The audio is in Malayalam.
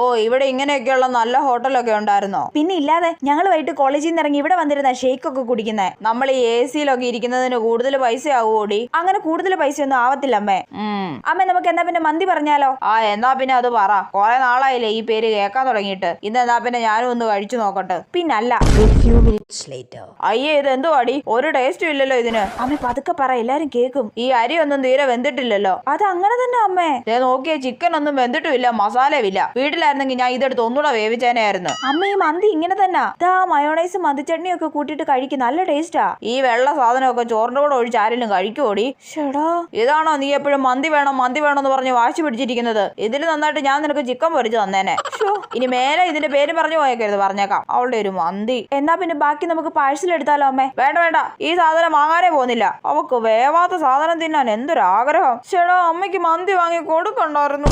ഓ, ഇവിടെ ഇങ്ങനെയൊക്കെയുള്ള നല്ല ഹോട്ടലൊക്കെ ഉണ്ടായിരുന്നോ? പിന്നെ ഇല്ലാതെ, ഞങ്ങൾ വൈകിട്ട് കോളേജിൽ നിന്ന് ഇറങ്ങി ഇവിടെ വന്നിരുന്ന ഷേക്ക് ഒക്കെ കുടിക്കുന്നേ. നമ്മൾ ഈ AC-ലൊക്കെ ഇരിക്കുന്നതിന് കൂടുതൽ പൈസ ആവുമോടി? അങ്ങനെ കൂടുതൽ പൈസ ഒന്നും ആവത്തില്ല അമ്മേ. അമ്മ നമുക്ക് എന്നാ പിന്നെ മന്തി പറഞ്ഞാലോ? എന്നാ പിന്നെ അത് പറ. കുറെ നാളായില്ലേ ഈ പേര് കേൾക്കാൻ തുടങ്ങിയിട്ട്. ഇന്ന് എന്നാ പിന്നെ ഞാനും ഒന്ന് കഴിച്ചു നോക്കട്ടെ. പിന്നല്ല. അയ്യേ, ഇത് എന്തുവാടി? ഒരു ടേസ്റ്റും ഇല്ലല്ലോ ഇതിന്. അമ്മ പതുക്കെ പറ, എല്ലാരും കേക്കും. ഈ അരി ഒന്നും തീരെ വെന്തിട്ടില്ലല്ലോ. അത് അങ്ങനെ തന്നെ അമ്മേ. നോക്കിയേ, ചിക്കൻ ഒന്നും വെന്തിട്ടുമില്ല, മസാലയുമില്ല. വീട്ടിലായിരുന്നെങ്കിൽ ഞാൻ ഇതെടുത്ത് ഒന്നുകൂടെ വേവിച്ചേനായിരുന്നു. അമ്മ ഈ മന്തി ഇങ്ങനെ തന്നെ. മയോണൈസ് മന്തിച്ചട്നി ഒക്കെ കൂട്ടിയിട്ട് കഴിക്കും, നല്ല ടേസ്റ്റാ. ഈ വെള്ള സാധനമൊക്കെ ചോറിന്റെ കൂടെ ഒഴിച്ച് ആരെങ്കിലും കഴിക്കുവോടി? ഷടാ, ഇതാണോ നീ എപ്പോഴും മന്തി വേണം എന്ന് പറഞ്ഞ് വാശി പിടിച്ചിരിക്കുന്നത്? ഇതിൽ നന്നായിട്ട് ഞാൻ നിനക്ക് ചിക്കൻ പൊരിച്ചു തന്നേനെ. ഇനി മേലെ ഇതിന്റെ പേര് പറഞ്ഞു പോയേക്കരുത്, പറഞ്ഞേക്കാം. അവളുടെ ഒരു മന്തി. എന്നാ പിന്നെ ബാക്കി നമുക്ക് പാഴ്സൽ എടുത്താലോ അമ്മേ? വേണ്ട വേണ്ട, ഈ സാധനം വാങ്ങാനേ പോകുന്നില്ല. അവക്ക് വേവാത്ത സാധനം തിന്നാൻ എന്തൊരാഗ്രഹം. ചേടാ, അമ്മയ്ക്ക് മന്തി വാങ്ങി കൊടുക്കണ്ടായിരുന്നു.